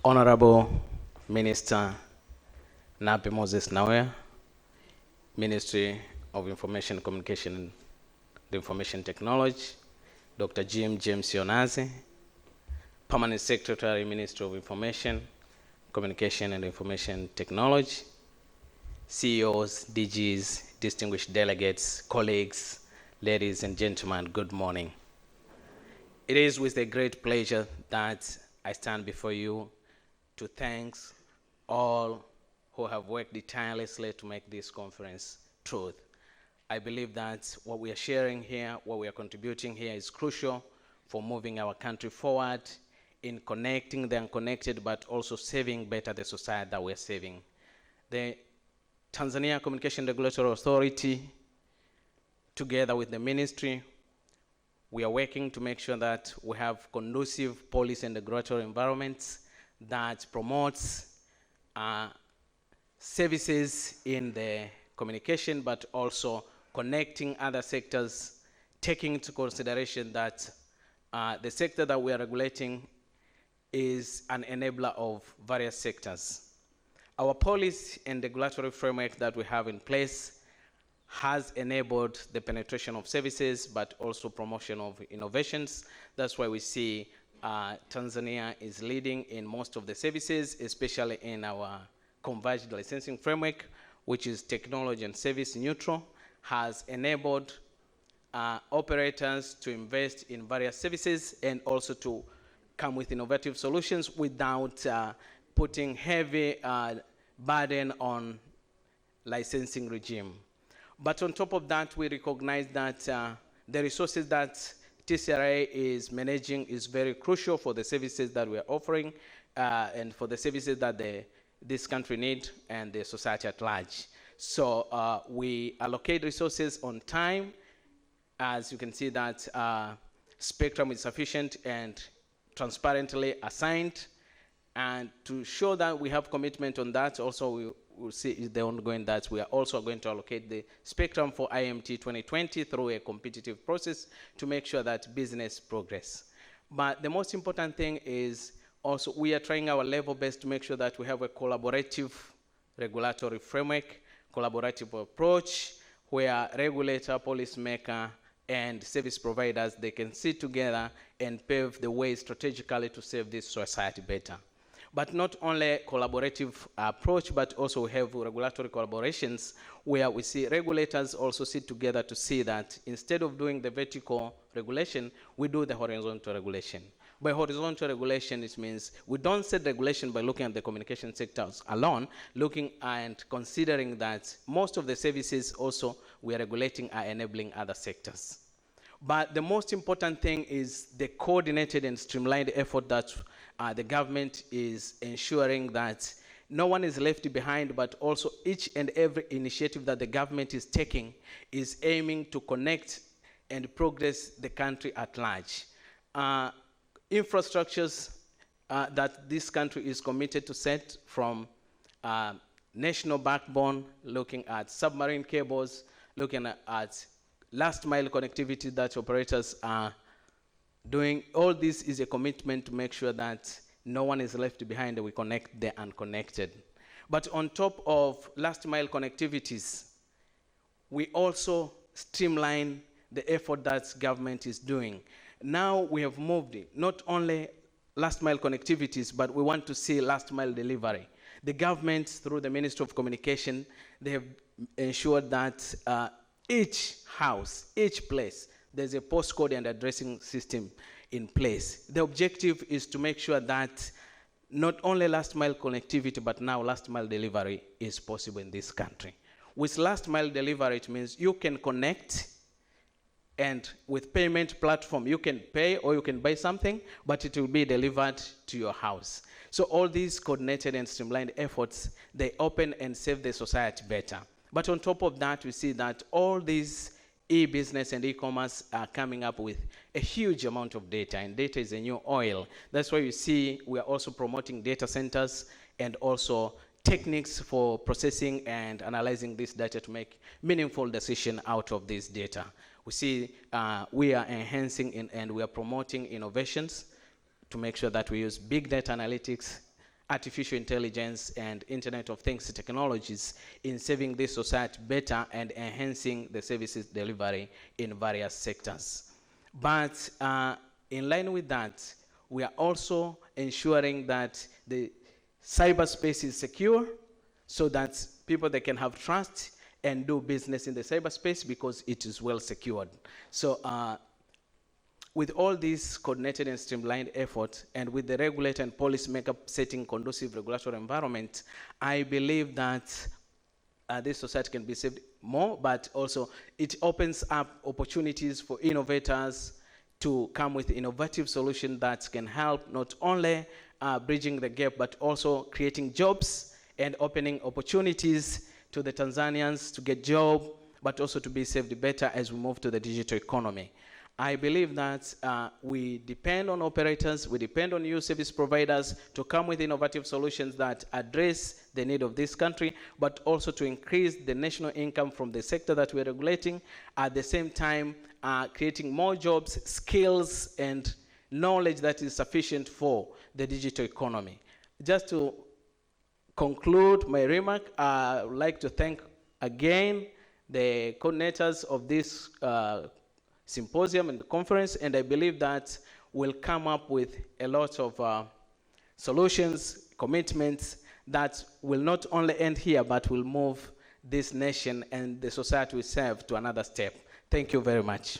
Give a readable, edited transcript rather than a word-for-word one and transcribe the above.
Honorable Minister Nape Moses Nawea, Ministry of Information Communication and Information Technology, Dr. James Yonazi, Permanent Secretary, Ministry of Information, Communication and Information Technology, CEOs, DGs, distinguished delegates, colleagues, ladies and gentlemen, good morning. It is with a great pleasure that I stand before you to thank all who have worked tirelessly to make this conference truth. I believe that what we are sharing here, what we are contributing here is crucial for moving our country forward in connecting the unconnected, but also serving better the society that we're serving. The Tanzania Communication Regulatory Authority, together with the ministry, we are working to make sure that we have conducive policy and regulatory environments that promotes services in the communication, but also connecting other sectors, taking into consideration that the sector that we are regulating is an enabler of various sectors. Our policy and regulatory framework that we have in place has enabled the penetration of services, but also promotion of innovations. That's why we see Tanzania is leading in most of the services, especially in our converged licensing framework, which is technology and service neutral, has enabled operators to invest in various services and also to come with innovative solutions without putting heavy burden on licensing regime. But on top of that, we recognize that the resources that TCRA is managing is very crucial for the services that we are offering and for the services that this country needs and the society at large. So we allocate resources on time. As you can see that spectrum is sufficient and transparently assigned. And to show that we have commitment on that, also we'll see the ongoing that we are also going to allocate the spectrum for IMT 2020 through a competitive process to make sure that business progress. But the most important thing is also we are trying our level best to make sure that we have a collaborative regulatory framework, collaborative approach, where regulator, policymaker, and service providers, they can sit together and pave the way strategically to serve this society better. But not only collaborative approach, but also we have regulatory collaborations where we see regulators also sit together to see that instead of doing the vertical regulation, we do the horizontal regulation. By horizontal regulation, it means we don't set regulation by looking at the communication sectors alone, looking and considering that most of the services also we are regulating are enabling other sectors. But the most important thing is the coordinated and streamlined effort that the government is ensuring that no one is left behind, but also each and every initiative that the government is taking is aiming to connect and progress the country at large. Infrastructures that this country is committed to set, from national backbone, looking at submarine cables, looking at last mile connectivity that operators are doing. All this is a commitment to make sure that no one is left behind and we connect the unconnected. But on top of last mile connectivities, we also streamline the effort that government is doing. Now we have moved it, not only last mile connectivities, but we want to see last mile delivery. The government, through the Ministry of Communication, they have ensured that each house, each place, there's a postcode and addressing system in place. The objective is to make sure that not only last mile connectivity, but now last mile delivery is possible in this country. With last mile delivery, it means you can connect, and with payment platform, you can pay or you can buy something, but it will be delivered to your house. So all these coordinated and streamlined efforts, they open and serve the society better. But on top of that, we see that all these e-business and e-commerce are coming up with a huge amount of data, and data is a new oil. That's why you see we are also promoting data centers and also techniques for processing and analyzing this data to make meaningful decisions out of this data. We see we are enhancing and we are promoting innovations to make sure that we use big data analytics, artificial intelligence and Internet of Things technologies in serving this society better and enhancing the services delivery in various sectors. But in line with that, we are also ensuring that the cyberspace is secure so that people, they can have trust and do business in the cyberspace because it is well secured. So with all these coordinated and streamlined efforts, and with the regulator and policy maker setting conducive regulatory environment, I believe that this society can be saved more, but also it opens up opportunities for innovators to come with innovative solutions that can help not only bridging the gap, but also creating jobs and opening opportunities to the Tanzanians to get jobs, but also to be saved better as we move to the digital economy. I believe that we depend on operators, we depend on you service providers to come with innovative solutions that address the need of this country, but also to increase the national income from the sector that we're regulating, at the same time creating more jobs, skills, and knowledge that is sufficient for the digital economy. Just to conclude my remark, I would like to thank again the coordinators of this symposium and the conference, and I believe that we'll come up with a lot of solutions, commitments that will not only end here, but will move this nation and the society we serve to another step. Thank you very much.